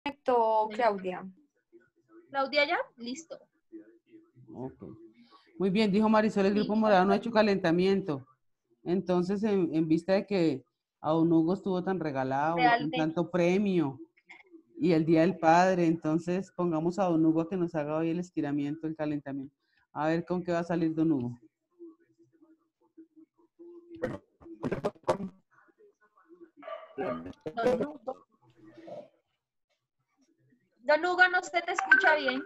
conectó Claudia. Claudia ya, listo. Ok. Muy bien, dijo Marisol, el grupo morado no ha hecho calentamiento. Entonces, en vista de que a don Hugo estuvo tan regalado, con Realmente. tanto premio, y el Día del Padre, entonces pongamos a don Hugo a que nos haga hoy el estiramiento, el calentamiento. A ver con qué va a salir don Hugo. Don Hugo, no se te escucha bien.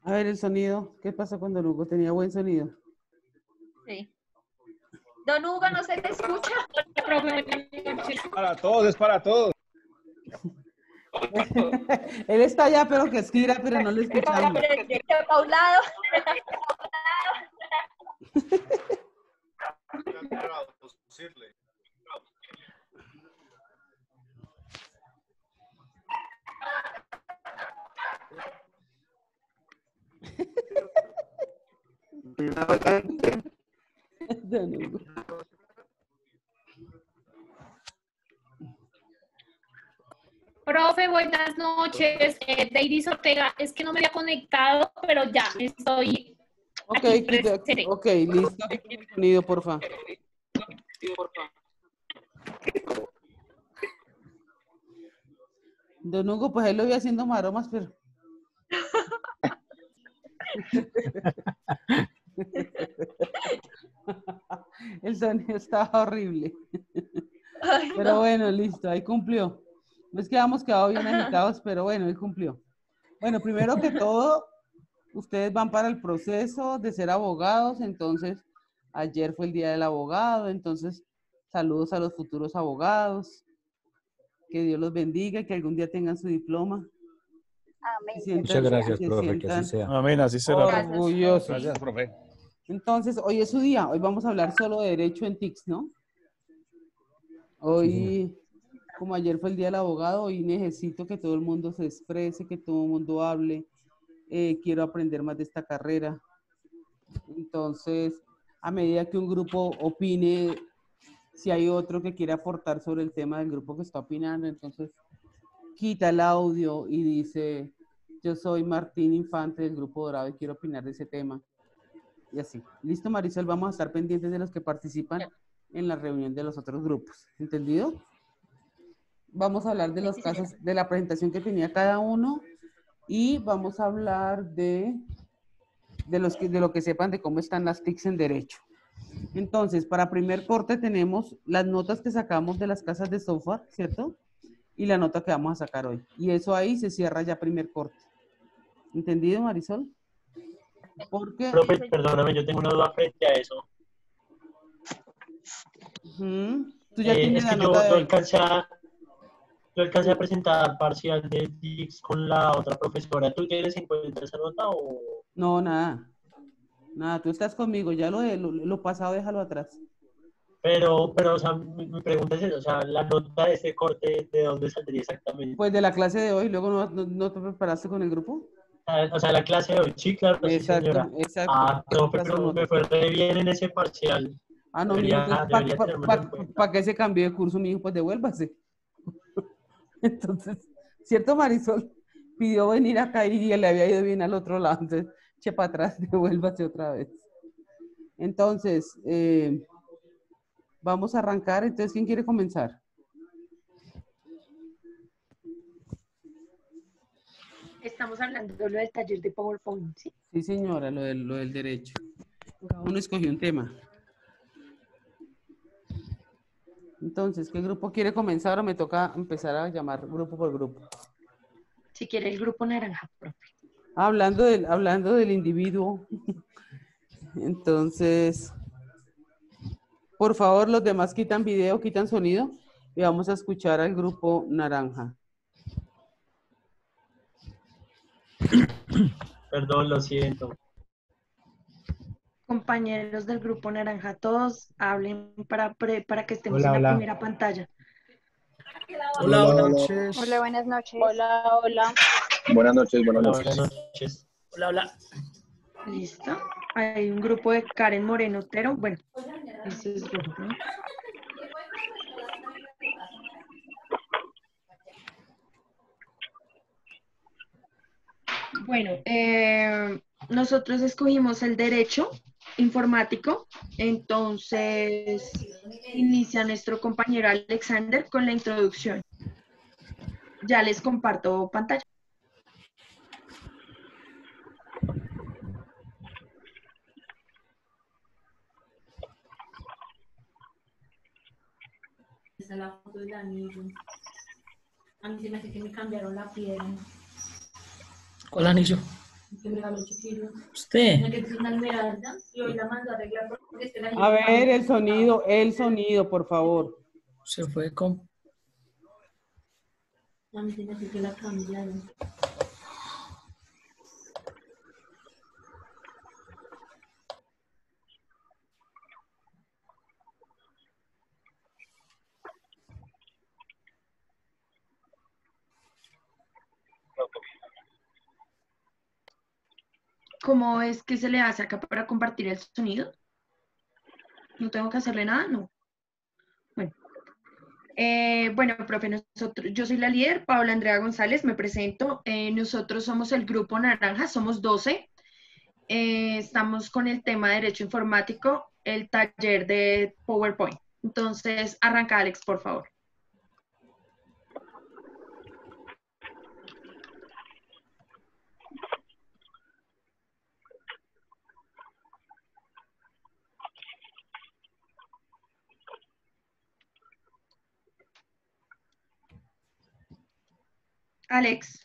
A ver el sonido. ¿Qué pasa con don Hugo? Tenía buen sonido. Sí. Don Hugo, no se te escucha. Para todos, es para todos. Él está allá, pero que estira, pero no le escuchamos. Para un lado. Don Hugo. Profe, buenas noches. Deiris Ortega, es que no me había conectado, pero ya estoy Ok, aquí presente. ok, listo. El sonido, porfa. Don Hugo, pues él lo vi haciendo maromas, pero... El sonido estaba horrible. Ay, Pero no. bueno, listo, ahí cumplió. No es que habíamos quedado bien agitados, pero bueno, él cumplió. Bueno, primero que todo, ustedes van para el proceso de ser abogados, entonces ayer fue el día del abogado, entonces saludos a los futuros abogados, que Dios los bendiga, que algún día tengan su diploma. Amén. Muchas gracias, Se profe, que así sientan sea. Amén, así será. orgullosos. Gracias, profe. Entonces, hoy es su día, hoy vamos a hablar solo de derecho en TICS, ¿no? Hoy, como ayer fue el día del abogado, hoy necesito que todo el mundo se exprese, que todo el mundo hable. Quiero aprender más de esta carrera. Entonces, a medida que un grupo opine, si hay otro que quiere aportar sobre el tema del grupo que está opinando, entonces quita el audio y dice, yo soy Martín Infante del Grupo Dorado y quiero opinar de ese tema. Y así. Listo, Marisol, vamos a estar pendientes de los que participan en la reunión de los otros grupos. ¿Entendido? Vamos a hablar de los casos, de la presentación que tenía cada uno y vamos a hablar de lo que sepan de cómo están las TICs en derecho. Entonces, para primer corte tenemos las notas que sacamos de las casas de software, ¿cierto? Y la nota que vamos a sacar hoy. Y eso ahí se cierra ya primer corte. ¿Entendido, Marisol? Porque... Profe, perdóname, yo tengo una duda frente a eso. Tú ya tienes Es la que nota de yo hoy. alcancé a presentar parcial de TICS con la otra profesora. ¿Tú tienes en cuenta esa nota o...? No, nada. Nada, tú estás conmigo. Ya lo pasado déjalo atrás. Pero, o sea, mi pregunta es eso, o sea, la nota de ese corte, ¿de dónde saldría exactamente? Pues de la clase de hoy, luego no te preparaste con el grupo. O sea, la clase de hoy, sí, claro, sí, señora. Exacto. Ah, profe, Pasó pero me notas. fue re bien en ese parcial. Ah, no, mijo, entonces, Debería tenerlo en cuenta. ¿para qué se cambió de curso, mijo? Pues devuélvase. Entonces, ¿cierto, Marisol? Pidió venir acá y le había ido bien al otro lado. Entonces, che para atrás, devuélvase otra vez. Entonces, vamos a arrancar. Entonces, ¿quién quiere comenzar? Estamos hablando de lo del taller de PowerPoint, ¿sí? Sí, señora, lo del derecho. Uno escogió un tema. Entonces, ¿qué grupo quiere comenzar o me toca empezar a llamar grupo por grupo? Si quiere el grupo naranja, profe. Hablando del individuo. Entonces, por favor, los demás quitan video, quitan sonido y vamos a escuchar al grupo naranja. Perdón, lo siento. Compañeros del grupo naranja, todos hablen para que estemos Hola, en la hola. primera pantalla. Hola, Hola, buenas hola. noches. Hola, buenas noches. Hola, hola. Buenas noches, buenas Hola, noches. buenas noches. Hola, hola. ¿Listo? Hay un grupo de Karen Moreno Otero. Bueno, ese es rojo, ¿no? Bueno, nosotros escogimos el derecho informático, entonces inicia nuestro compañero Alexander con la introducción. Ya les comparto pantalla. Esa es la foto del anillo. A mí se me hace que me cambiaron la piel. ¿Cuál anillo? Que me regaló Chiquillo. Usted. Una que es una esmeralda y hoy la mando a arreglar porque este anillo A está ver, muy el sonido, por favor. Se fue con... A mí se me hace que la cambiaron. ¿Cómo es que se le hace acá para compartir el sonido? ¿No tengo que hacerle nada? No. Bueno. Bueno, profe, yo soy la líder, Paula Andrea González, me presento. Nosotros somos el Grupo Naranja, somos 12. Estamos con el tema de Derecho Informático, el taller de PowerPoint. Entonces, arranca, Alex, por favor. Alex.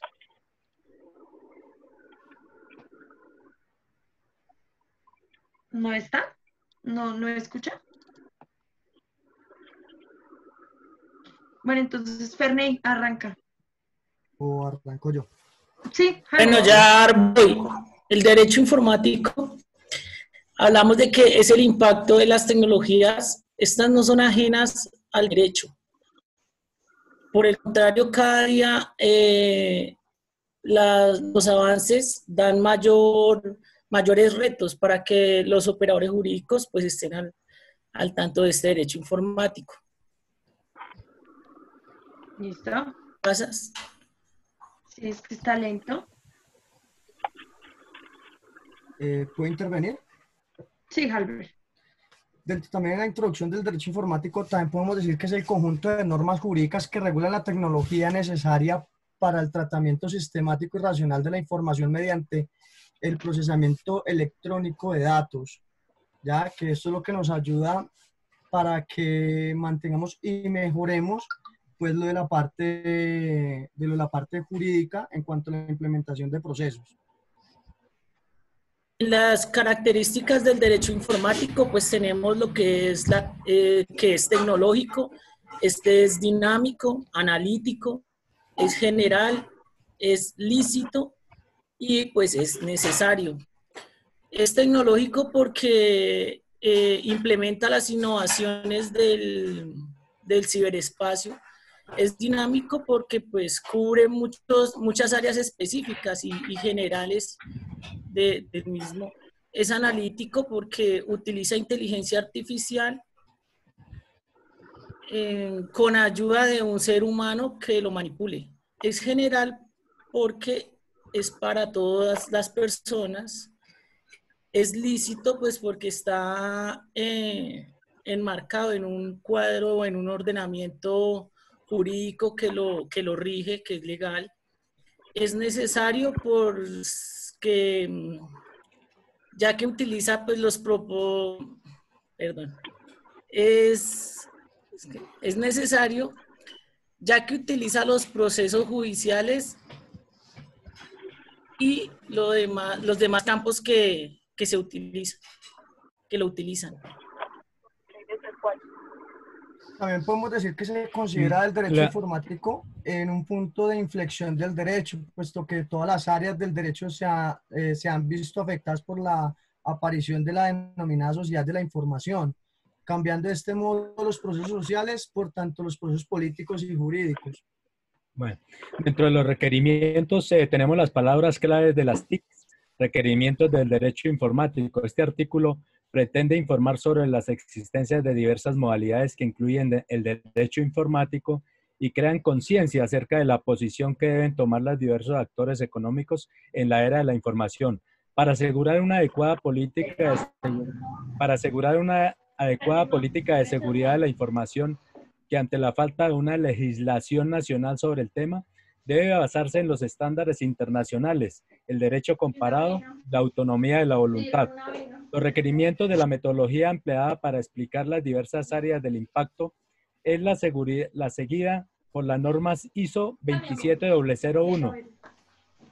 ¿No está? ¿No escucha? Bueno, entonces, Ferney, arranca. ¿O arranco yo? Sí. Bueno, ya voy. El derecho informático, hablamos de que es el impacto de las tecnologías. Estas no son ajenas al derecho. Por el contrario, cada día los avances dan mayores retos para que los operadores jurídicos pues estén al tanto de este derecho informático. ¿Listo? ¿Pasas? Sí, es que está lento. ¿Puedo intervenir? Sí, Halber. También en la introducción del derecho informático también podemos decir que es el conjunto de normas jurídicas que regulan la tecnología necesaria para el tratamiento sistemático y racional de la información mediante el procesamiento electrónico de datos, ya que esto es lo que nos ayuda para que mantengamos y mejoremos pues lo de la parte jurídica en cuanto a la implementación de procesos. Las características del derecho informático, pues tenemos lo que es, que es tecnológico, este es dinámico, analítico, es general, es lícito y pues es necesario. Es tecnológico porque implementa las innovaciones del ciberespacio. Es dinámico porque pues cubre muchas áreas específicas y generales del mismo. Es analítico porque utiliza inteligencia artificial con ayuda de un ser humano que lo manipule. Es general porque es para todas las personas. Es lícito pues porque está enmarcado en un cuadro o en un ordenamiento jurídico que lo rige, que es legal. Es necesario porque ya que utiliza pues es necesario ya que utiliza los procesos judiciales y los demás campos que lo utilizan. También podemos decir que se considera el derecho informático en un punto de inflexión del derecho, puesto que todas las áreas del derecho se han visto afectadas por la aparición de la denominada sociedad de la información, cambiando de este modo los procesos sociales, por tanto los procesos políticos y jurídicos. Bueno, dentro de los requerimientos tenemos las palabras claves de las TIC, requerimientos del derecho informático. Este artículo pretende informar sobre las existencias de diversas modalidades que incluyen el derecho informático y crean conciencia acerca de la posición que deben tomar los diversos actores económicos en la era de la información para asegurar una adecuada política de seguridad de la información que ante la falta de una legislación nacional sobre el tema debe basarse en los estándares internacionales, el derecho comparado, la autonomía de la voluntad. Los requerimientos de la metodología empleada para explicar las diversas áreas del impacto es la seguida por las normas ISO 27001,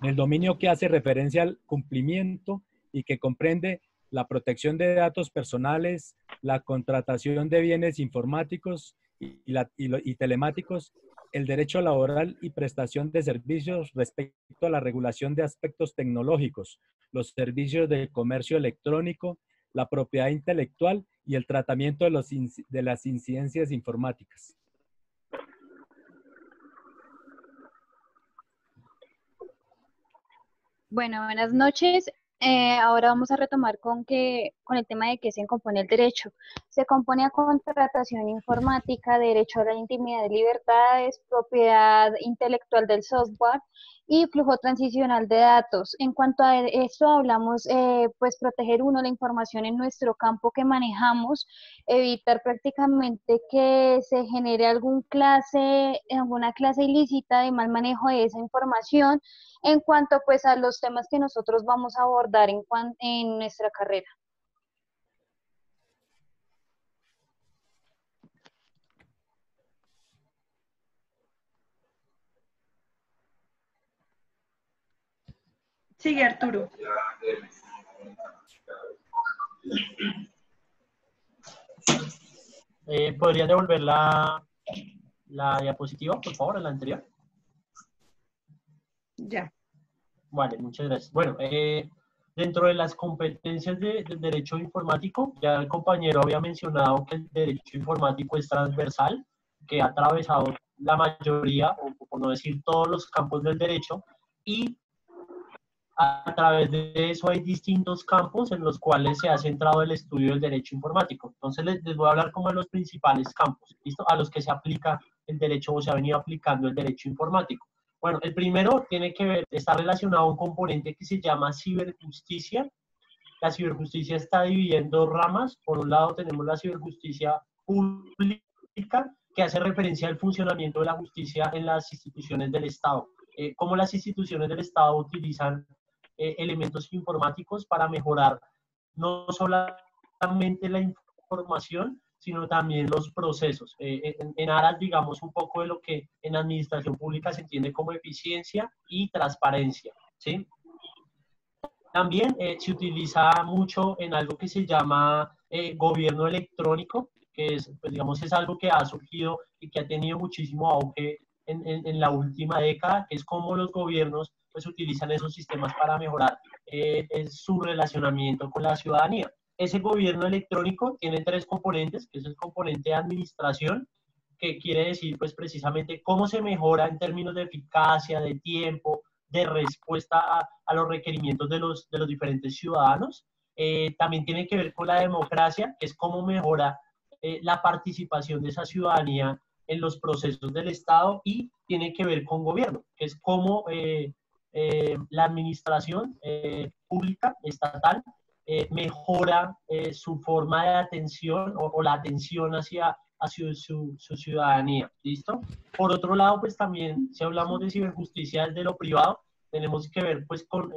el dominio que hace referencia al cumplimiento y que comprende la protección de datos personales, la contratación de bienes informáticos y telemáticos, el derecho laboral y prestación de servicios respecto a la regulación de aspectos tecnológicos, los servicios de comercio electrónico, la propiedad intelectual y el tratamiento de las incidencias informáticas. Bueno, buenas noches. Ahora vamos a retomar con el tema de qué se compone el derecho. Se compone a contratación informática, derecho a la intimidad y libertades, propiedad intelectual del software y flujo transicional de datos. En cuanto a esto hablamos, pues proteger la información en nuestro campo que manejamos, evitar prácticamente que se genere alguna clase ilícita de mal manejo de esa información en cuanto pues a los temas que nosotros vamos a abordar en nuestra carrera. Sigue, Arturo. ¿Podrían devolver la diapositiva, por favor, a la anterior? Ya. Vale, muchas gracias. Bueno, dentro de las competencias del derecho informático, ya el compañero había mencionado que el derecho informático es transversal, que ha atravesado la mayoría, o por no decir todos los campos del derecho, y a través de eso hay distintos campos en los cuales se ha centrado el estudio del derecho informático. Entonces les voy a hablar como de los principales campos, ¿listo? A los que se aplica el derecho o se ha venido aplicando el derecho informático. Bueno, el primero está relacionado a un componente que se llama ciberjusticia. La ciberjusticia está dividida en dos ramas. Por un lado tenemos la ciberjusticia pública, que hace referencia al funcionamiento de la justicia en las instituciones del Estado. Cómo las instituciones del Estado utilizan elementos informáticos para mejorar no solamente la información, sino también los procesos, en aras, digamos, un poco de lo que en administración pública se entiende como eficiencia y transparencia, ¿sí? También se utiliza mucho en algo que se llama gobierno electrónico, que es, pues, digamos, es algo que ha surgido y que ha tenido muchísimo auge en la última década, que es cómo los gobiernos pues, utilizan esos sistemas para mejorar su relacionamiento con la ciudadanía. Ese gobierno electrónico tiene tres componentes, que es el componente de administración, que quiere decir pues precisamente cómo se mejora en términos de eficacia, de tiempo, de respuesta a los requerimientos de los diferentes ciudadanos. También tiene que ver con la democracia, que es cómo mejora la participación de esa ciudadanía en los procesos del Estado, y tiene que ver con gobierno, que es cómo la administración pública, estatal, mejora su forma de atención o la atención hacia su ciudadanía, ¿listo? Por otro lado, pues también, si hablamos de ciberjusticia desde lo privado, tenemos que ver pues con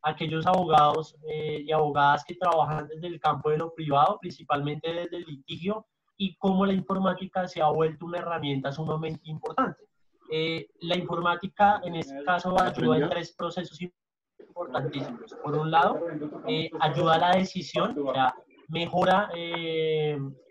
aquellos abogados y abogadas que trabajan desde el campo de lo privado, principalmente desde el litigio, y cómo la informática se ha vuelto una herramienta sumamente importante. La informática, en este caso, ayuda en tres procesos importantísimos. Por un lado, ayuda a la decisión, o sea, mejora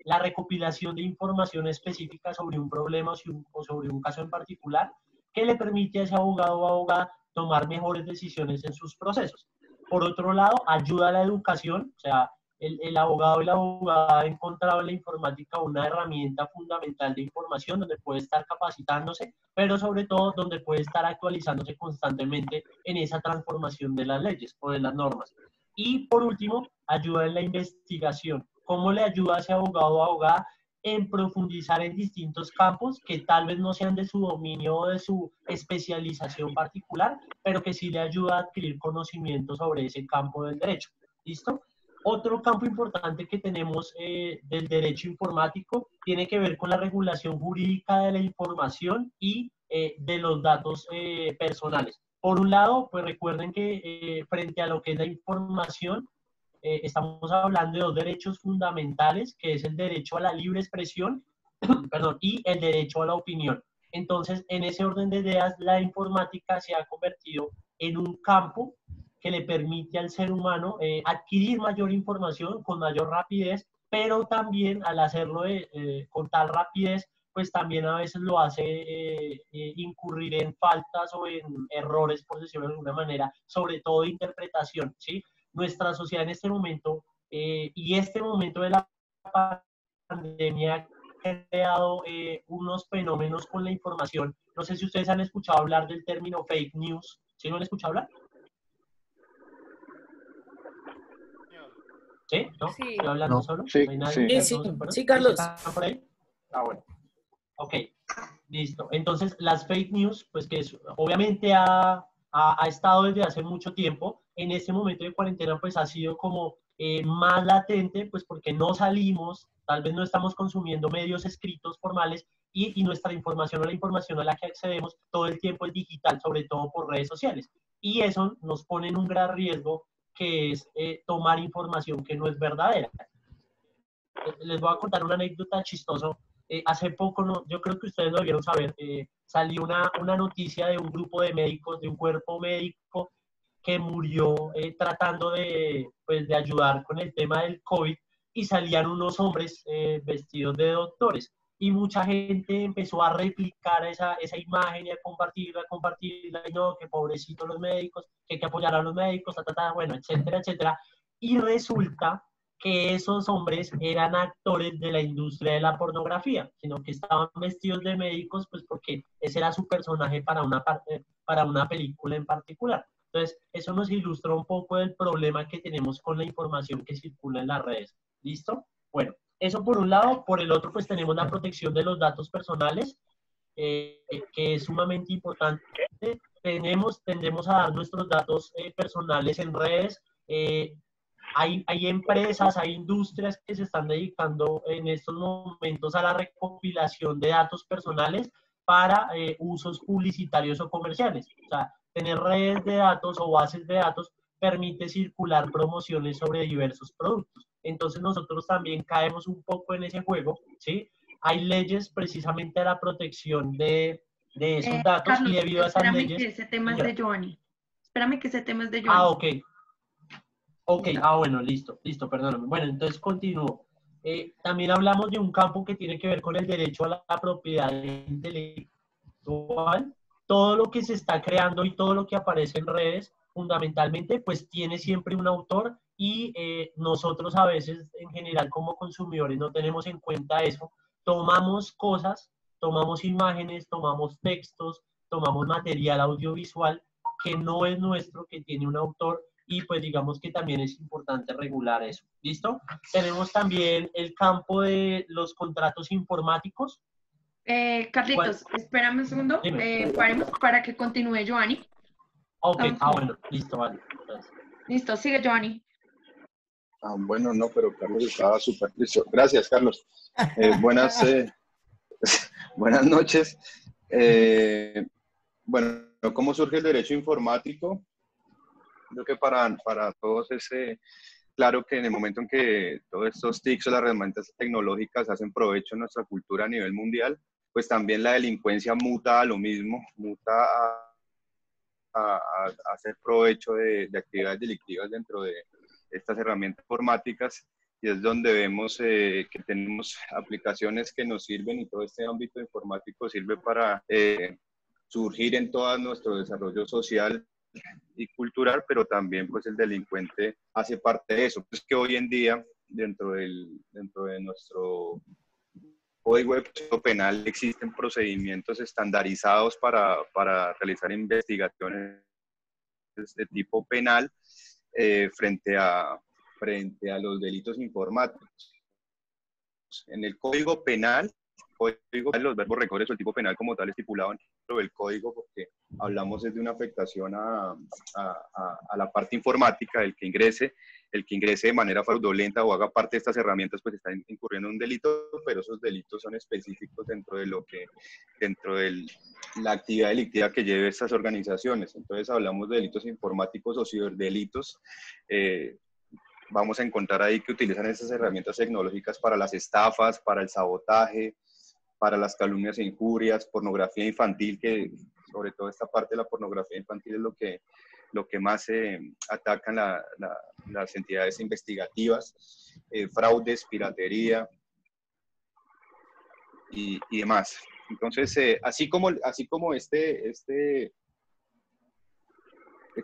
la recopilación de información específica sobre un problema o sobre un caso en particular, que le permite a ese abogado o abogada tomar mejores decisiones en sus procesos. Por otro lado, ayuda a la educación, o sea, el abogado y la abogada ha encontrado en la informática una herramienta fundamental de información donde puede estar capacitándose, pero sobre todo donde puede estar actualizándose constantemente en esa transformación de las leyes o de las normas. Y por último, ayuda en la investigación. ¿Cómo le ayuda a ese abogado o abogada en profundizar en distintos campos que tal vez no sean de su dominio o de su especialización particular, pero que sí le ayuda a adquirir conocimiento sobre ese campo del derecho. ¿Listo? Otro campo importante que tenemos del derecho informático tiene que ver con la regulación jurídica de la información y de los datos personales. Por un lado, pues recuerden que frente a lo que es la información, estamos hablando de dos derechos fundamentales, que es el derecho a la libre expresión, perdón, y el derecho a la opinión. Entonces, en ese orden de ideas, la informática se ha convertido en un campo que le permite al ser humano adquirir mayor información con mayor rapidez, pero también al hacerlo con tal rapidez, pues también a veces lo hace incurrir en faltas o en errores, por decirlo de alguna manera, sobre todo de interpretación, ¿sí? Nuestra sociedad en este momento y este momento de la pandemia ha creado unos fenómenos con la información. No sé si ustedes han escuchado hablar del término fake news. ¿Sí lo han escuchado hablar? ¿Sí? ¿No? Sí. ¿Estoy hablando No. solo? Sí, ¿No hay nadie? Sí, sí, sí, Carlos. ¿Están por ahí? Ah, bueno. Ok, listo. Entonces, las fake news, pues que obviamente ha estado desde hace mucho tiempo. En este momento de cuarentena, pues ha sido como más latente, pues porque no salimos, tal vez no estamos consumiendo medios escritos formales y nuestra información o la información a la que accedemos todo el tiempo es digital, sobre todo por redes sociales. Y eso nos pone en un gran riesgo que es tomar información que no es verdadera. Les voy a contar una anécdota chistosa. Hace poco, no, yo creo que ustedes lo debieron saber, salió una noticia de un grupo de médicos, de un cuerpo médico que murió tratando pues, de ayudar con el tema del COVID y salían unos hombres vestidos de doctores. Y mucha gente empezó a replicar esa imagen y a compartirla, y no, que pobrecitos los médicos, que hay que apoyar a los médicos, bueno, etcétera, etcétera. Y resulta que esos hombres eran actores de la industria de la pornografía, sino que estaban vestidos de médicos, pues porque ese era su personaje para una película en particular. Entonces, eso nos ilustra un poco del problema que tenemos con la información que circula en las redes. ¿Listo? Bueno, eso por un lado. Por el otro, pues tenemos la protección de los datos personales, que es sumamente importante. Tendemos a dar nuestros datos personales en redes. Hay empresas, hay industrias que se están dedicando en estos momentos a la recopilación de datos personales para usos publicitarios o comerciales. O sea, tener redes de datos o bases de datos permite circular promociones sobre diversos productos. Entonces nosotros también caemos un poco en ese juego, ¿sí? Hay leyes precisamente de la protección de esos datos Carlos, y debido a esas espérame leyes... que ese tema es de Giovanni. Espérame que ese tema es de Ah, Giovanni. ok. Ok, bueno, listo, perdóname. Bueno, entonces continúo. También hablamos de un campo que tiene que ver con el derecho a la propiedad intelectual. Todo lo que se está creando y todo lo que aparece en redes, fundamentalmente, pues tiene siempre un autor y nosotros a veces, en general, como consumidores, no tenemos en cuenta eso. Tomamos cosas, tomamos imágenes, tomamos textos, tomamos material audiovisual que no es nuestro, que tiene un autor, y pues digamos que también es importante regular eso. ¿Listo? Tenemos también el campo de los contratos informáticos. Carlitos, espérame un segundo. Paremos para que continúe Giovanni. Ok, bueno, listo, vale. Gracias. Listo, sigue Giovanni. Bueno, no, pero Carlos estaba súper listo. Gracias, Carlos. Buenas noches. Bueno, ¿cómo surge el derecho informático? Creo que para todos es claro que en el momento en que todos estos TICs o las herramientas tecnológicas hacen provecho en nuestra cultura a nivel mundial, pues también la delincuencia muta a lo mismo, muta a hacer provecho de actividades delictivas dentro de estas herramientas informáticas, y es donde vemos que tenemos aplicaciones que nos sirven, y todo este ámbito informático sirve para surgir en todo nuestro desarrollo social y cultural, pero también pues el delincuente hace parte de eso. Pues que hoy en día dentro de nuestro Código de Proceso Penal existen procedimientos estandarizados para realizar investigaciones de tipo penal frente a los delitos informáticos. En el Código Penal, los verbos recores o el tipo penal como tal estipulado dentro del código, porque hablamos de una afectación a la parte informática, el que ingrese de manera fraudulenta o haga parte de estas herramientas, pues está incurriendo en un delito, pero esos delitos son específicos dentro de la actividad delictiva que lleve estas organizaciones. Entonces hablamos de delitos informáticos o ciberdelitos. Vamos a encontrar ahí que utilizan esas herramientas tecnológicas para las estafas, para el sabotaje, para las calumnias e injurias, pornografía infantil, que sobre todo esta parte de la pornografía infantil es lo que más atacan las entidades investigativas, fraudes, piratería y demás. Entonces, así como estas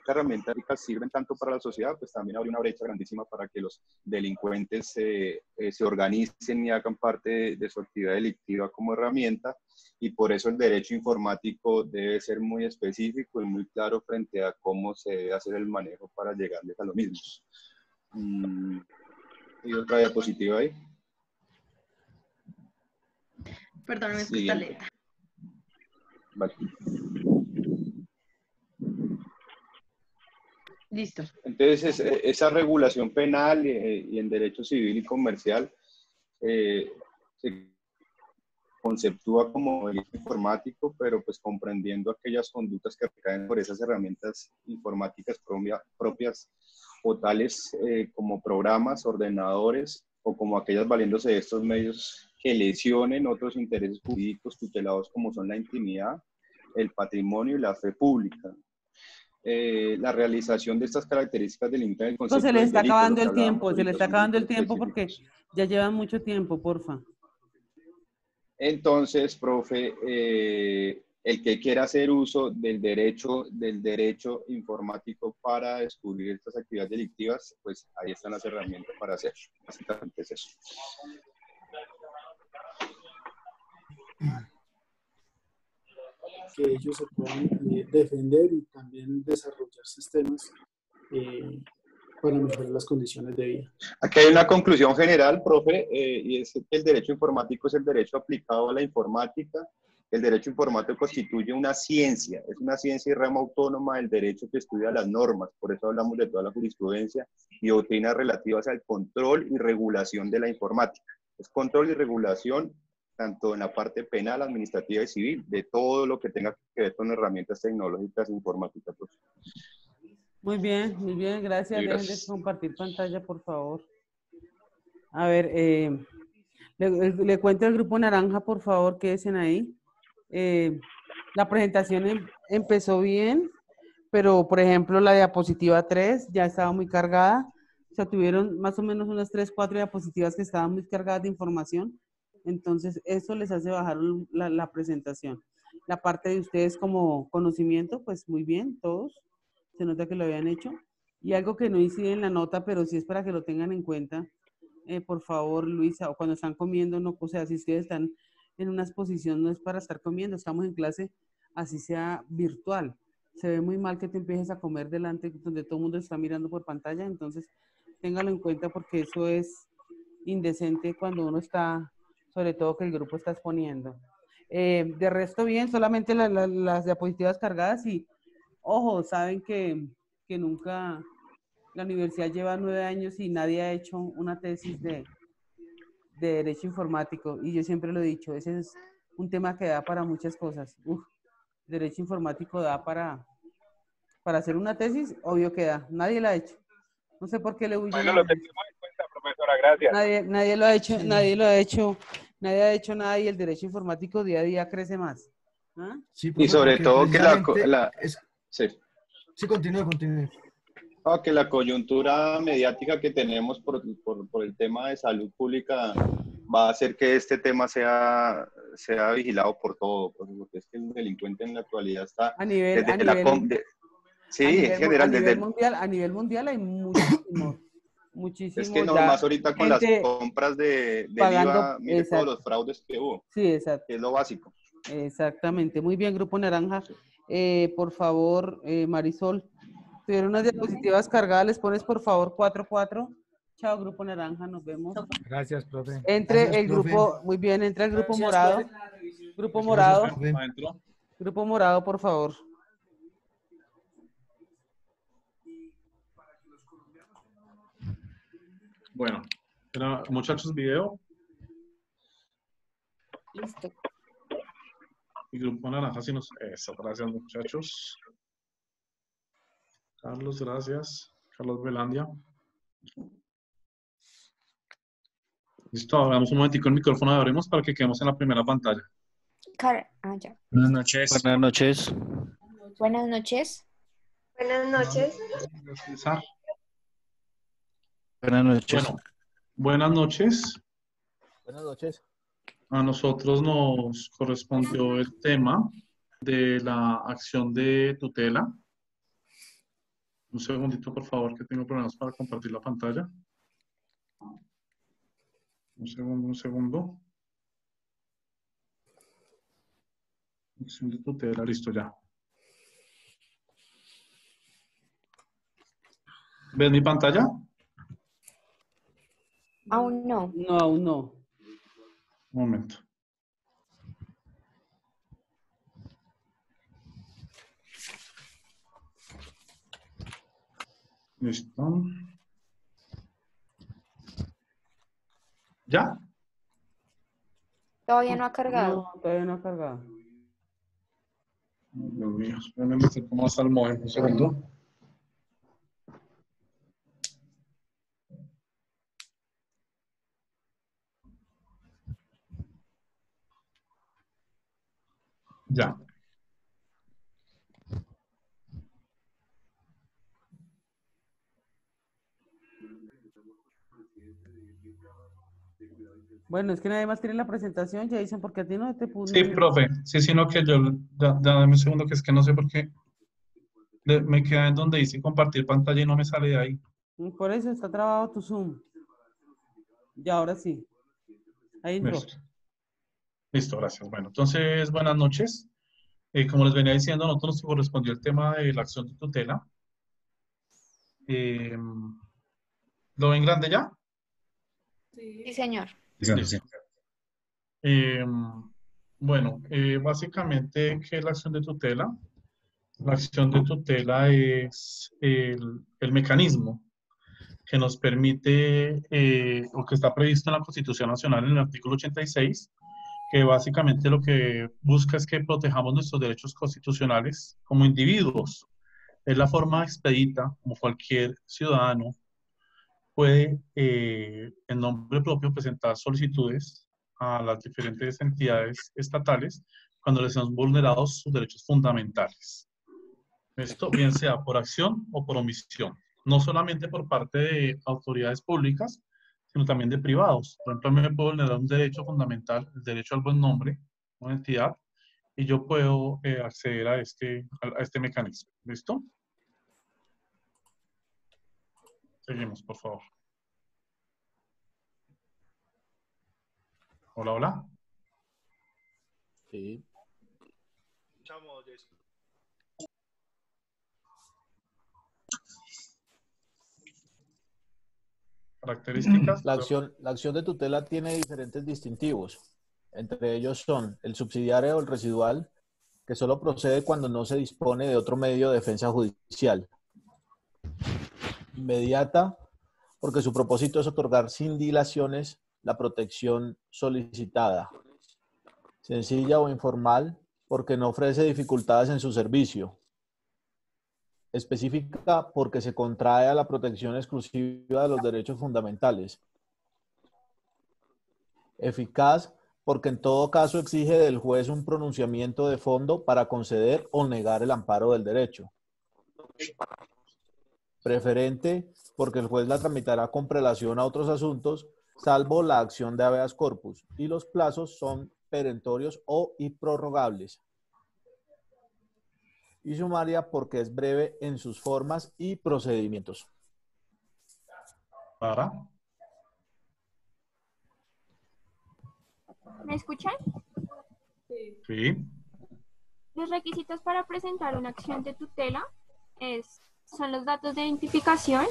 herramientas sirven tanto para la sociedad, pues también habría una brecha grandísima para que los delincuentes se organicen y hagan parte de su actividad delictiva como herramienta, y por eso el derecho informático debe ser muy específico y muy claro frente a cómo se debe hacer el manejo para llegarles a lo mismo. ¿Y otra diapositiva ahí? Perdóname, es que está lenta. Vale. Listo. Entonces, esa regulación penal y en derecho civil y comercial se conceptúa como delito informático, pero pues comprendiendo aquellas conductas que recaen por esas herramientas informáticas propias o tales como programas, ordenadores, o como aquellas valiéndose de estos medios que lesionen otros intereses jurídicos tutelados como son la intimidad, el patrimonio y la fe pública. La realización de estas características delimitan el concepto se le está delito, acabando el tiempo, se le está acabando el tiempo porque ya llevan mucho tiempo, porfa. Entonces, profe, el que quiera hacer uso del derecho informático para descubrir estas actividades delictivas, pues ahí están las herramientas para hacerlo. Básicamente es eso. Que ellos se puedan defender y también desarrollar sistemas para mejorar las condiciones de vida. Aquí hay una conclusión general, profe, y es que el derecho informático es el derecho aplicado a la informática. El derecho informático constituye una ciencia, es una ciencia y rama autónoma del derecho que estudia las normas. Por eso hablamos de toda la jurisprudencia y doctrinas relativas al control y regulación de la informática. Es control y regulación tanto en la parte penal, administrativa y civil, de todo lo que tenga que ver con herramientas tecnológicas e informáticas. Muy bien, gracias. Dejen de compartir pantalla, por favor. A ver, le cuento al grupo naranja, por favor, quédense ahí. La presentación empezó bien, pero, por ejemplo, la diapositiva 3 ya estaba muy cargada. O sea, tuvieron más o menos unas 3, 4 diapositivas que estaban muy cargadas de información. Entonces, eso les hace bajar la presentación. La parte de ustedes como conocimiento, pues muy bien, todos. Se nota que lo habían hecho. Y algo que no hice en la nota, pero sí es para que lo tengan en cuenta. Por favor, Luisa, o cuando están comiendo, no, o sea, si ustedes están en una exposición, no es para estar comiendo, estamos en clase, así sea virtual. Se ve muy mal que te empieces a comer delante, donde todo el mundo está mirando por pantalla, entonces téngalo en cuenta porque eso es indecente cuando uno está, sobre todo que el grupo está exponiendo. De resto bien, solamente las diapositivas cargadas y, ojo, saben que nunca, la universidad lleva 9 años y nadie ha hecho una tesis de derecho informático y yo siempre lo he dicho, ese es un tema que da para muchas cosas. Derecho informático da para hacer una tesis, obvio que da, nadie la ha hecho. No sé por qué le huyen. Bueno, lo tenemos en cuenta, profesora, gracias. Nadie lo ha hecho, nadie ha hecho nada y el derecho informático día a día crece más. ¿Ah? Sí, y sobre todo que Sí, continúe. Que la coyuntura mediática que tenemos por el tema de salud pública va a hacer que este tema sea vigilado por todo, porque es que el delincuente en la actualidad está a nivel mundial hay muchísimo. Es que no, más ahorita con las compras de IVA, mire todos los fraudes que hubo. Sí, exacto. Que es lo básico. Exactamente. Muy bien, Grupo Naranja. Por favor, Marisol, tuvieron unas diapositivas cargadas, les pones por favor 4. Chao, Grupo Naranja, nos vemos. Gracias, profe. Entre Gracias, el profe. grupo, muy bien, entra el grupo Gracias, morado. profe. Grupo Gracias, morado, profe. Adentro. grupo morado, por favor. Bueno, muchachos, video. Listo. Y grupo naranja, sí nos... Eso, gracias, muchachos. Carlos, gracias. Carlos Velandia. Listo, hagamos un momentico el micrófono, abrimos para que quedemos en la primera pantalla. Ya. Buenas noches. Buenas noches. Buenas noches. Buenas noches. César. Buenas noches. Bueno, buenas noches. Buenas noches. A nosotros nos correspondió el tema de la acción de tutela. Un segundito, por favor, que tengo problemas para compartir la pantalla. Un segundo. Acción de tutela, listo ya. ¿Ves mi pantalla? Aún no. No, aún no. Un momento. Listo. ¿Ya? Todavía no ha cargado. No, todavía no ha cargado. Dios mío, espérame, me acerco más al móvil, un segundo. Ya. Bueno, es que nadie más tiene la presentación, ya dicen, porque a ti no te puso. Sí, profe. Sí, sino que yo, dame un segundo, que es que no sé por qué me queda en donde dice compartir pantalla y no me sale de ahí. Por eso está trabado tu Zoom. Ya, ahora sí. Ahí entró. Listo. Listo, gracias. Bueno, entonces, buenas noches. Como les venía diciendo, a nosotros nos correspondió el tema de la acción de tutela. ¿Lo ven grande ya? Sí, señor. Sí. Bueno, básicamente, ¿qué es la acción de tutela? La acción de tutela es el mecanismo que nos permite, o que está previsto en la Constitución Nacional en el artículo 86, que básicamente lo que busca es que protejamos nuestros derechos constitucionales como individuos. Es la forma expedita, como cualquier ciudadano puede, en nombre propio, presentar solicitudes a las diferentes entidades estatales cuando les han vulnerado sus derechos fundamentales. Esto bien sea por acción o por omisión, no solamente por parte de autoridades públicas, sino también de privados. Por ejemplo, a mí me puede vulnerar un derecho fundamental, el derecho al buen nombre, una entidad, y yo puedo acceder a este mecanismo. ¿Listo? Seguimos, por favor. Hola, hola. Sí. Características. La acción de tutela tiene diferentes distintivos. Entre ellos son el subsidiario o el residual, que solo procede cuando no se dispone de otro medio de defensa judicial. Inmediata, porque su propósito es otorgar sin dilaciones la protección solicitada. Sencilla o informal, porque no ofrece dificultades en su servicio. Específica, porque se contrae a la protección exclusiva de los derechos fundamentales. Eficaz, porque en todo caso exige del juez un pronunciamiento de fondo para conceder o negar el amparo del derecho. Preferente, porque el juez la tramitará con prelación a otros asuntos, salvo la acción de habeas corpus, y los plazos son perentorios o improrrogables. Y sumaria, porque es breve en sus formas y procedimientos. ¿Para? ¿Me escuchan? Sí. Los requisitos para presentar una acción de tutela son los datos de identificación,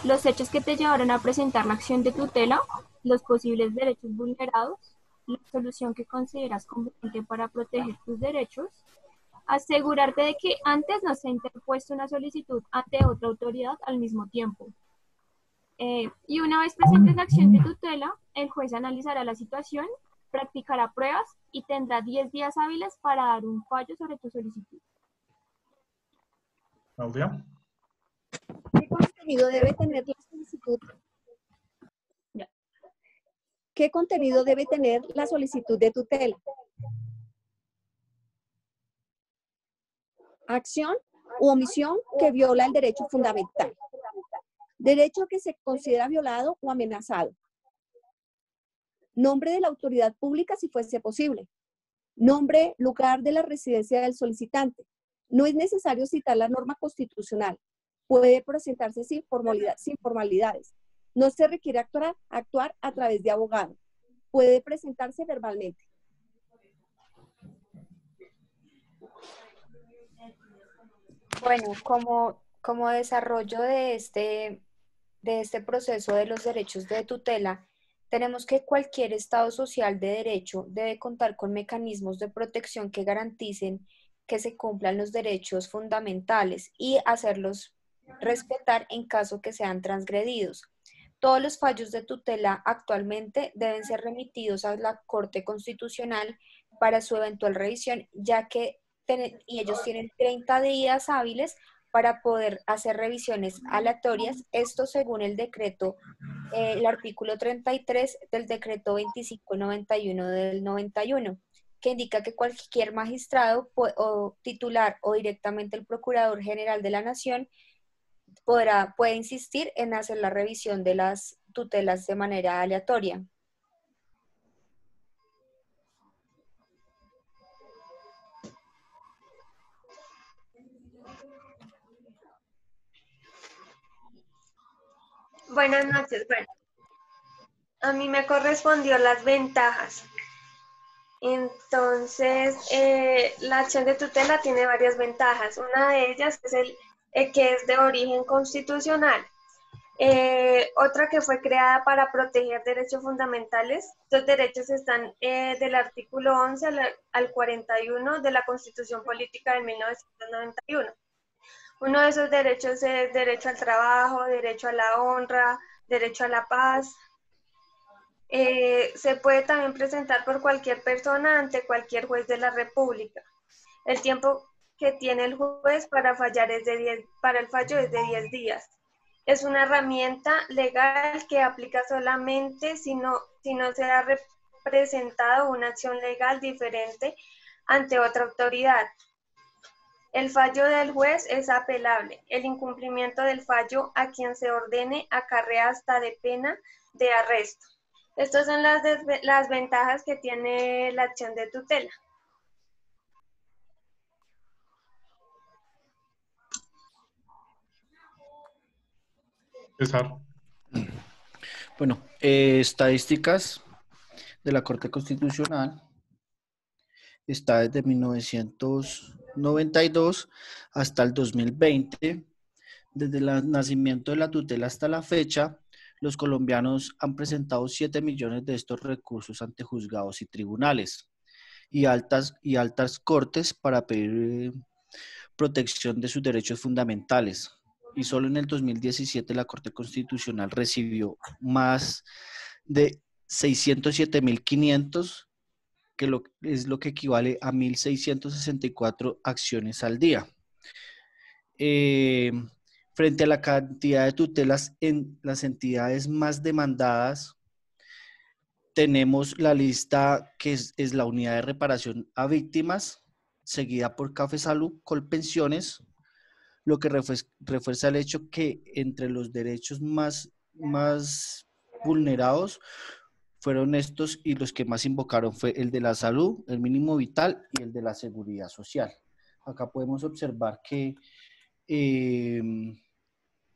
los hechos que te llevaron a presentar la acción de tutela, los posibles derechos vulnerados, la solución que consideras conveniente para proteger tus derechos, asegurarte de que antes no se ha interpuesto una solicitud ante otra autoridad al mismo tiempo. Y una vez presentes la acción de tutela, el juez analizará la situación, practicará pruebas y tendrá 10 días hábiles para dar un fallo sobre tu solicitud. Claudia. ¿Qué contenido debe tener la solicitud? ¿Qué contenido debe tener la solicitud de tutela? Acción u omisión que viola el derecho fundamental. Derecho que se considera violado o amenazado. Nombre de la autoridad pública si fuese posible. Nombre, lugar de la residencia del solicitante. No es necesario citar la norma constitucional. Puede presentarse sin formalidades. No se requiere actuar a través de abogado. Puede presentarse verbalmente. Bueno, como desarrollo de este proceso de los derechos de tutela, tenemos que cualquier Estado social de derecho debe contar con mecanismos de protección que garanticen que se cumplan los derechos fundamentales y hacerlos respetar en caso que sean transgredidos. Todos los fallos de tutela actualmente deben ser remitidos a la Corte Constitucional para su eventual revisión, ya que ellos tienen 30 días hábiles para poder hacer revisiones aleatorias, esto según el decreto, el artículo 33 del decreto 2591 del 91, que indica que cualquier magistrado o titular o directamente el Procurador General de la Nación puede insistir en hacer la revisión de las tutelas de manera aleatoria. Buenas noches. Bueno, a mí me correspondió las ventajas. Entonces, la acción de tutela tiene varias ventajas. Una de ellas es que es de origen constitucional. Otra que fue creada para proteger derechos fundamentales. Estos derechos están del artículo 11 al 41 de la Constitución Política de 1991. Uno de esos derechos es derecho al trabajo, derecho a la honra, derecho a la paz. Se puede también presentar por cualquier persona ante cualquier juez de la República. El tiempo que tiene el juez para fallar para el fallo es de 10 días. Es una herramienta legal que aplica solamente si no se ha representado una acción legal diferente ante otra autoridad. El fallo del juez es apelable. El incumplimiento del fallo a quien se ordene acarrea hasta de pena de arresto. Estas son las ventajas que tiene la acción de tutela. César. Bueno, estadísticas de la Corte Constitucional está desde 1992 hasta el 2020. Desde el nacimiento de la tutela hasta la fecha, los colombianos han presentado 7 millones de estos recursos ante juzgados y tribunales y altas cortes para pedir protección de sus derechos fundamentales. Y solo en el 2017 la Corte Constitucional recibió más de 607.500, que es lo que equivale a 1.664 acciones al día. Frente a la cantidad de tutelas en las entidades más demandadas, tenemos la lista que es la unidad de reparación a víctimas, seguida por Cafesalud, Colpensiones, lo que refuerza el hecho que entre los derechos más vulnerados fueron estos, y los que más invocaron fue el de la salud, el mínimo vital y el de la seguridad social. Acá podemos observar que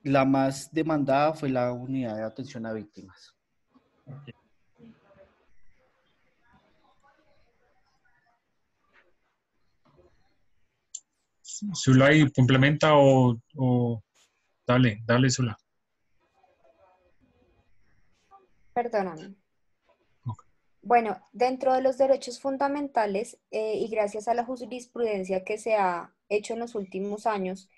la más demandada fue la unidad de atención a víctimas. Zulay, complementa o dale, Zulay. Perdóname. Bueno, dentro de los derechos fundamentales y gracias a la jurisprudencia que se ha hecho en los últimos años,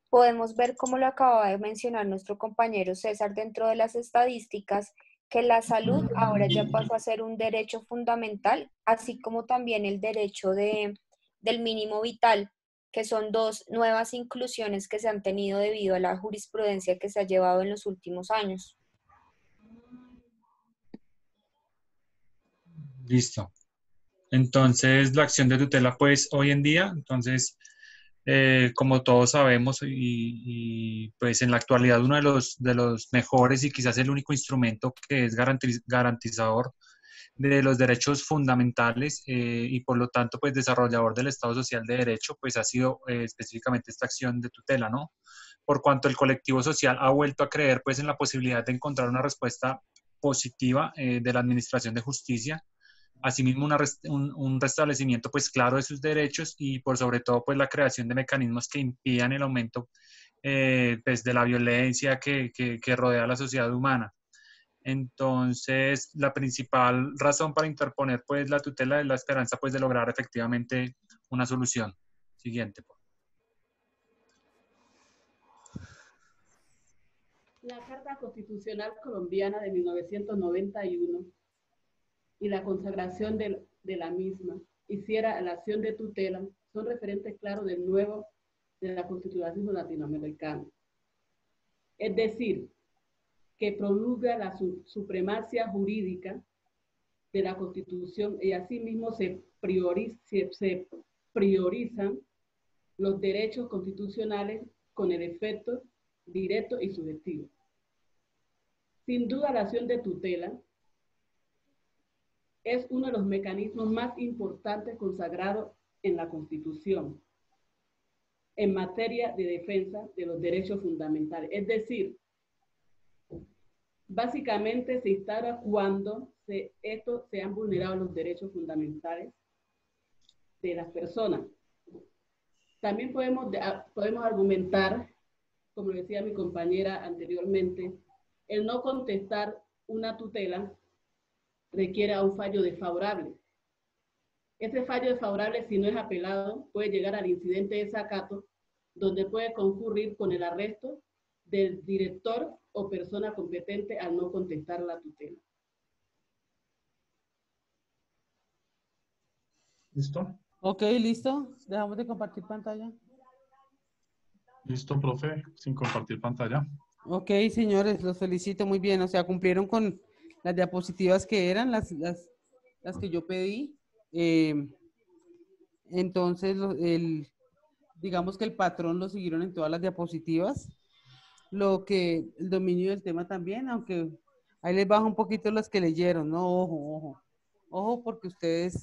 podemos ver, como lo acaba de mencionar nuestro compañero César, dentro de las estadísticas, que la salud ahora ya pasó a ser un derecho fundamental, así como también el derecho del mínimo vital, que son dos nuevas inclusiones que se han tenido debido a la jurisprudencia que se ha llevado en los últimos años. Listo. Entonces, la acción de tutela, pues hoy en día, entonces, como todos sabemos, pues en la actualidad uno de los mejores y quizás el único instrumento que es garantizador de los derechos fundamentales y por lo tanto, pues desarrollador del Estado Social de Derecho, pues ha sido específicamente esta acción de tutela, ¿no? Por cuanto el colectivo social ha vuelto a creer, pues, en la posibilidad de encontrar una respuesta positiva de la Administración de Justicia. Asimismo, un restablecimiento pues claro de sus derechos y por sobre todo pues la creación de mecanismos que impidan el aumento pues, de la violencia que rodea a la sociedad humana. Entonces, la principal razón para interponer pues la tutela es la esperanza pues de lograr efectivamente una solución. Siguiente. La Carta Constitucional Colombiana de 1991 y la consagración de la misma, hiciera la acción de tutela, son referentes claros de la constitucionalismo latinoamericano. Es decir, que promulga la supremacia jurídica de la Constitución y asimismo se priorizan los derechos constitucionales con el efecto directo y subjetivo. Sin duda, la acción de tutela es uno de los mecanismos más importantes consagrados en la Constitución en materia de defensa de los derechos fundamentales. Es decir, básicamente se instaura cuando se han vulnerado los derechos fundamentales de las personas. También podemos argumentar, como decía mi compañera anteriormente, el no contestar una tutela requiere a un fallo desfavorable. Ese fallo desfavorable, si no es apelado, puede llegar al incidente de desacato, donde puede concurrir con el arresto del director o persona competente al no contestar la tutela. ¿Listo? Ok, listo. Dejamos de compartir pantalla. Listo, profe, sin compartir pantalla. Ok, señores, los felicito muy bien. O sea, cumplieron con las diapositivas que eran las que yo pedí. Entonces, digamos que el patrón lo siguieron en todas las diapositivas. Lo que el dominio del tema también, aunque ahí les bajo un poquito los que leyeron, ¿no? Ojo, porque ustedes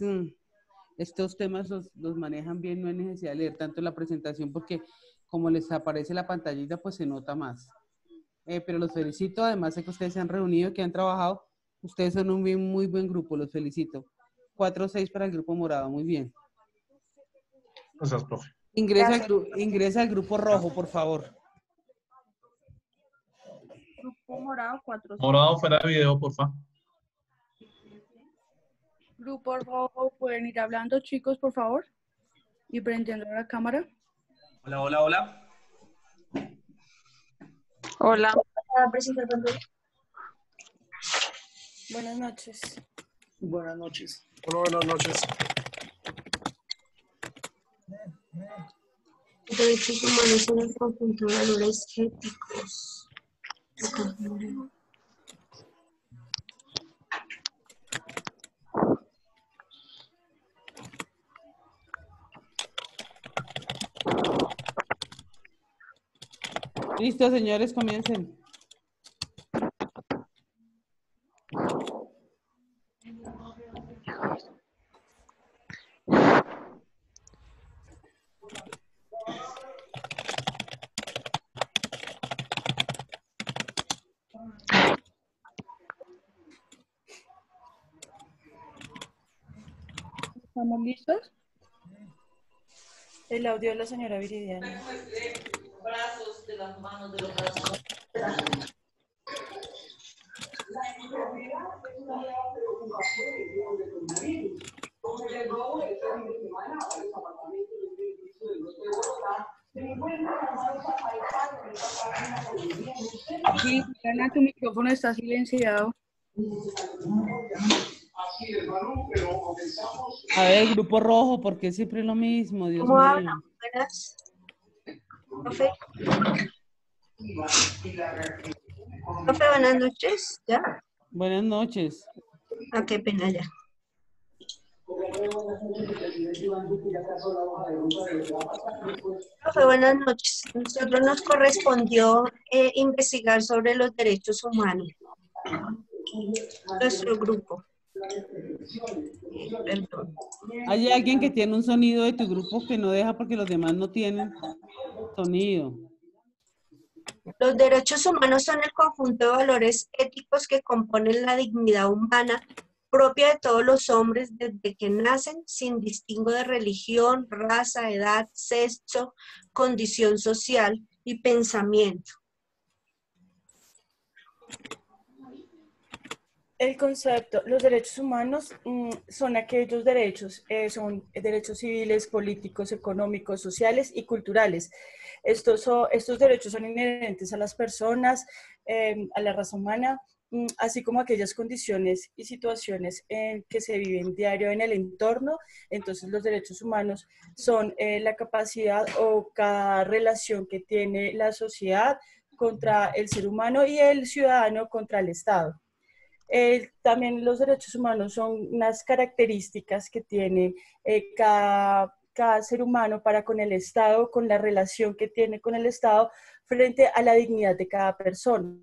estos temas los manejan bien, no hay necesidad de leer tanto la presentación porque como les aparece la pantallita, pues se nota más. Pero los felicito, además de que ustedes se han reunido, que han trabajado, ustedes son un muy buen grupo, los felicito. 4-6 para el grupo morado, muy bien. Gracias, profe. Ingresa al grupo rojo, por favor. Grupo morado 4. Morado, fuera de video, por favor. Grupo rojo, ¿pueden ir hablando, chicos, por favor? Y prendiendo la cámara. Hola, hola, hola. Hola. Buenas noches. Buenas noches. Hola, buenas noches. Los derechos humanos son el conjunto de valores éticos. Listo, señores, comiencen. ¿Estamos listos? El audio de la señora Viridiana. Brazos de las manos de los brazos. Sí, Diana, tu micrófono está silenciado. A ver, grupo rojo, porque siempre es lo mismo, Dios ¿Cómo mío. hablan? Buenas. Profe. Profe, buenas noches. ¿Ya? Buenas noches. Ah, qué pena ya. Profe, buenas noches. Nosotros nos correspondió investigar sobre los derechos humanos. Nuestro grupo. Perdón. Hay alguien que tiene un sonido de tu grupo que no deja porque los demás no tienen sonido. Los derechos humanos son el conjunto de valores éticos que componen la dignidad humana propia de todos los hombres desde que nacen, sin distingo de religión, raza, edad, sexo, condición social y pensamiento. El concepto, los derechos humanos son aquellos derechos, son derechos civiles, políticos, económicos, sociales y culturales. Estos derechos son inherentes a las personas, a la raza humana, así como aquellas condiciones y situaciones en que se viven diario en el entorno. Entonces los derechos humanos son la capacidad o cada relación que tiene la sociedad contra el ser humano y el ciudadano contra el Estado. También los derechos humanos son unas características que tiene cada ser humano para con el Estado, con la relación que tiene con el Estado frente a la dignidad de cada persona.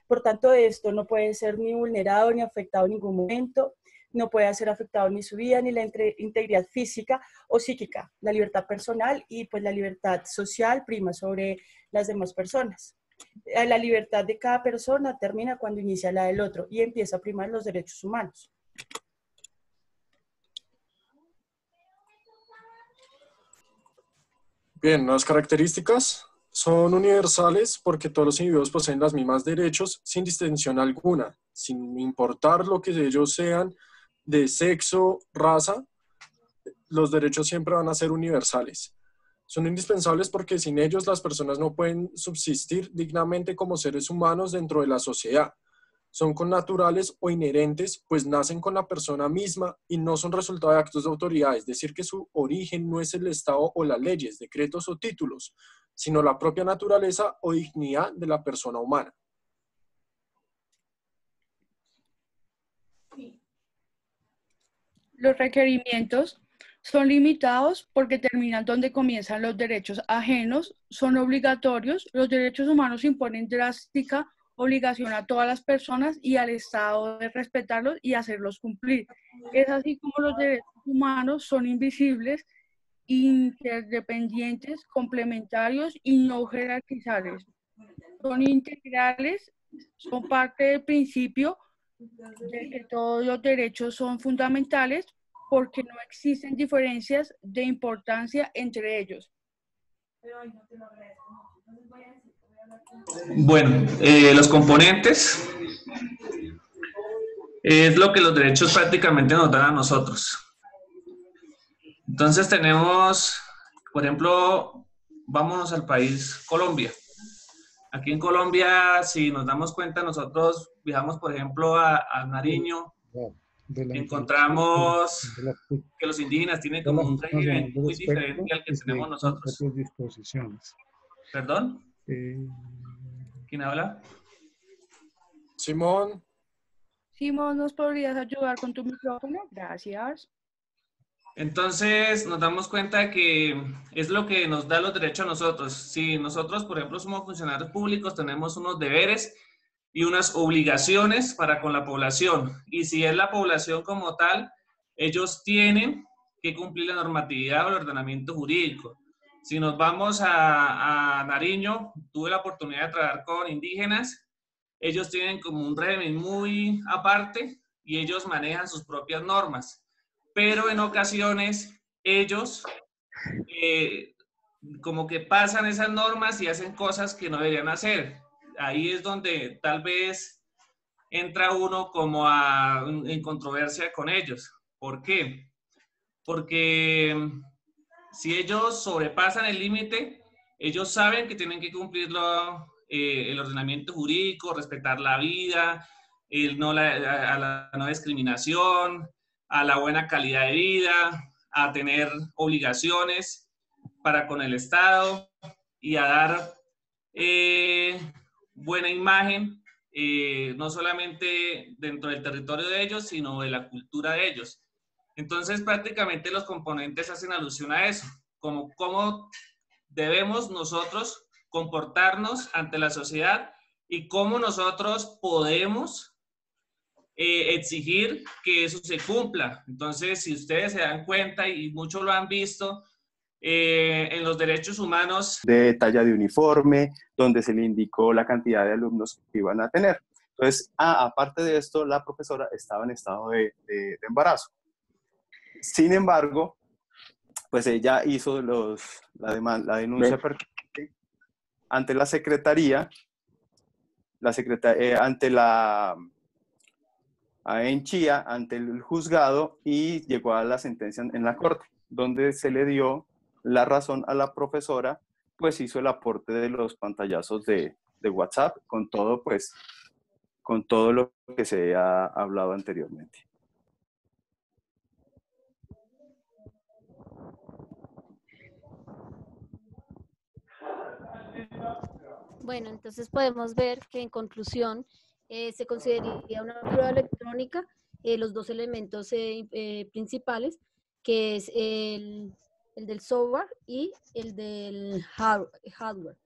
Por tanto, esto no puede ser ni vulnerado ni afectado en ningún momento, no puede ser afectado ni su vida, ni la integridad física o psíquica. La libertad personal y pues la libertad social prima sobre las demás personas. La libertad de cada persona termina cuando inicia la del otro y empieza a primar los derechos humanos. Bien, las características son universales porque todos los individuos poseen los mismos derechos sin distinción alguna, sin importar lo que ellos sean de sexo, raza, los derechos siempre van a ser universales. Son indispensables porque sin ellos las personas no pueden subsistir dignamente como seres humanos dentro de la sociedad. Son connaturales o inherentes, pues nacen con la persona misma y no son resultado de actos de autoridad, es decir, que su origen no es el Estado o las leyes, decretos o títulos, sino la propia naturaleza o dignidad de la persona humana. Los requerimientos son limitados porque terminan donde comienzan los derechos ajenos, son obligatorios. Los derechos humanos imponen drástica obligación a todas las personas y al Estado de respetarlos y hacerlos cumplir. Es así como los derechos humanos son invisibles, interdependientes, complementarios y no jerarquizables. Son integrales, son parte del principio de que todos los derechos son fundamentales porque no existen diferencias de importancia entre ellos. Bueno, los componentes es lo que los derechos prácticamente nos dan a nosotros. Entonces tenemos, por ejemplo, vámonos al país Colombia. Aquí en Colombia, si nos damos cuenta, nosotros viajamos, por ejemplo, a Nariño, encontramos que los indígenas tienen como un régimen muy diferente al que tenemos nosotros. ¿Perdón? ¿Quién habla? Simón. Simón, ¿nos podrías ayudar con tu micrófono? Gracias. Entonces nos damos cuenta que es lo que nos da los derechos a nosotros. Si nosotros, por ejemplo, somos funcionarios públicos, tenemos unos deberes y unas obligaciones para con la población. Y si es la población como tal, ellos tienen que cumplir la normatividad o el ordenamiento jurídico. Si nos vamos a Nariño, tuve la oportunidad de trabajar con indígenas. Ellos tienen como un régimen muy aparte y ellos manejan sus propias normas. Pero en ocasiones ellos como que pasan esas normas y hacen cosas que no deberían hacer. Ahí es donde tal vez entra uno como en controversia con ellos. ¿Por qué? Porque si ellos sobrepasan el límite, ellos saben que tienen que cumplirlo el ordenamiento jurídico, respetar la vida, a la no discriminación, a la buena calidad de vida, a tener obligaciones para con el Estado y a dar buena imagen, no solamente dentro del territorio de ellos, sino de la cultura de ellos. Entonces, prácticamente los componentes hacen alusión a eso, como cómo debemos nosotros comportarnos ante la sociedad y cómo nosotros podemos exigir que eso se cumpla. Entonces, si ustedes se dan cuenta, y muchos lo han visto, en los derechos humanos. De talla de uniforme, donde se le indicó la cantidad de alumnos que iban a tener. Entonces, aparte de esto, la profesora estaba en estado de embarazo. Sin embargo, pues ella hizo la denuncia pertinente ante la secretaría, en Chía, ante el juzgado, y llegó a la sentencia en la corte, donde se le dio la razón a la profesora, pues hizo el aporte de los pantallazos de WhatsApp, con todo lo que se ha hablado anteriormente. Bueno, entonces podemos ver que en conclusión se consideraría una prueba electrónica los dos elementos principales, que es el del software y el del hardware,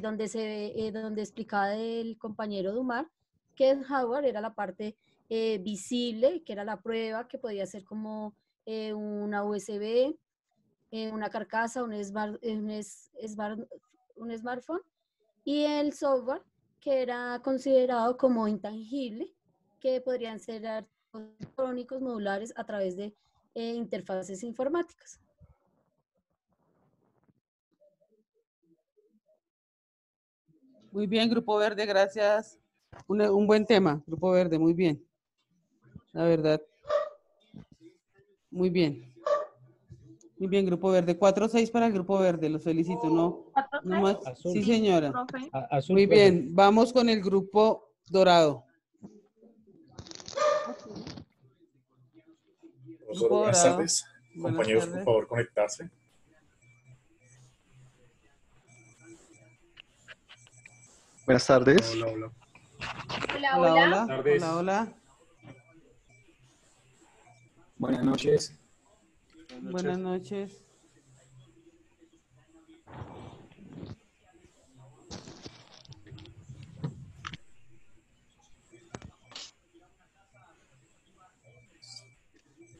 donde explicaba el compañero Dumar que el hardware era la parte visible, que era la prueba, que podía ser como una USB, una carcasa, un smartphone, y el software, que era considerado como intangible, que podrían ser electrónicos modulares a través de interfaces informáticas. Muy bien, Grupo Verde, gracias. Un buen tema, Grupo Verde, muy bien. La verdad. Muy bien. Muy bien, Grupo Verde. 4-6 para el Grupo Verde, los felicito. No más. Sí, señora. Azul, Muy profe. bien, vamos con el Grupo Dorado. Profesor, buenas tardes. Compañeros, por favor, conectarse. Buenas tardes. Hola, hola. Hola, Hola, hola. hola. Tardes. Hola, hola. Buenas noches. Buenas noches.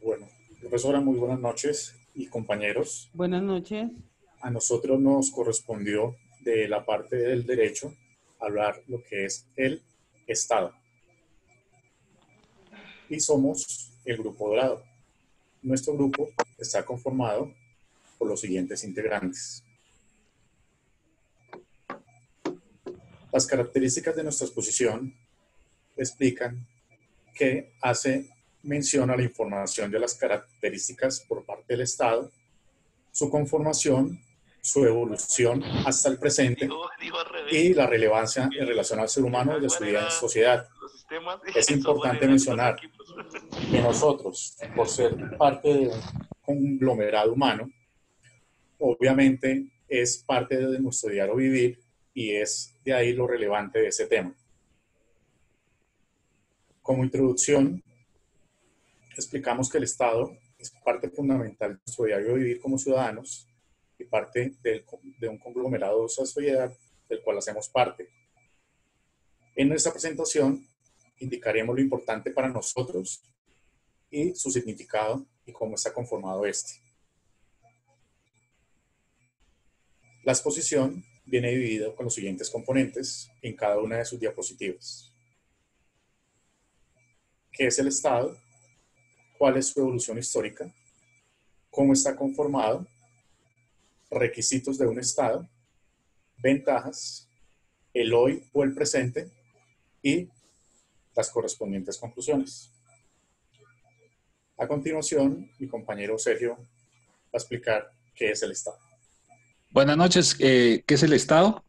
Bueno, profesora, muy buenas noches y compañeros. Buenas noches. A nosotros nos correspondió de la parte del derecho hablar lo que es el Estado. Y somos el Grupo Dorado. Nuestro grupo está conformado por los siguientes integrantes. Las características de nuestra exposición explican que hace mención a la información de las características por parte del Estado, su conformación, su evolución hasta el presente y la relevancia en relación al ser humano y de su vida en sociedad. Es importante mencionar que nosotros, por ser parte de un conglomerado humano, obviamente es parte de nuestro diario vivir y es de ahí lo relevante de ese tema. Como introducción, explicamos que el Estado es parte fundamental de nuestro diario vivir como ciudadanos y parte de un conglomerado de sociedad del cual hacemos parte. En nuestra presentación indicaremos lo importante para nosotros y su significado y cómo está conformado este. La exposición viene dividida con los siguientes componentes en cada una de sus diapositivas. ¿Qué es el Estado? ¿Cuál es su evolución histórica? ¿Cómo está conformado? Requisitos de un Estado, ventajas, el hoy o el presente y las correspondientes conclusiones. A continuación, mi compañero Sergio va a explicar qué es el Estado. Buenas noches. ¿Qué es el Estado?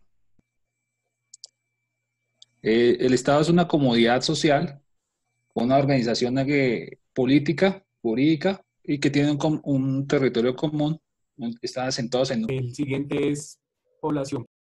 El Estado es una comodidad social, una organización política, jurídica, y que tiene un territorio común, están asentados en... El siguiente es población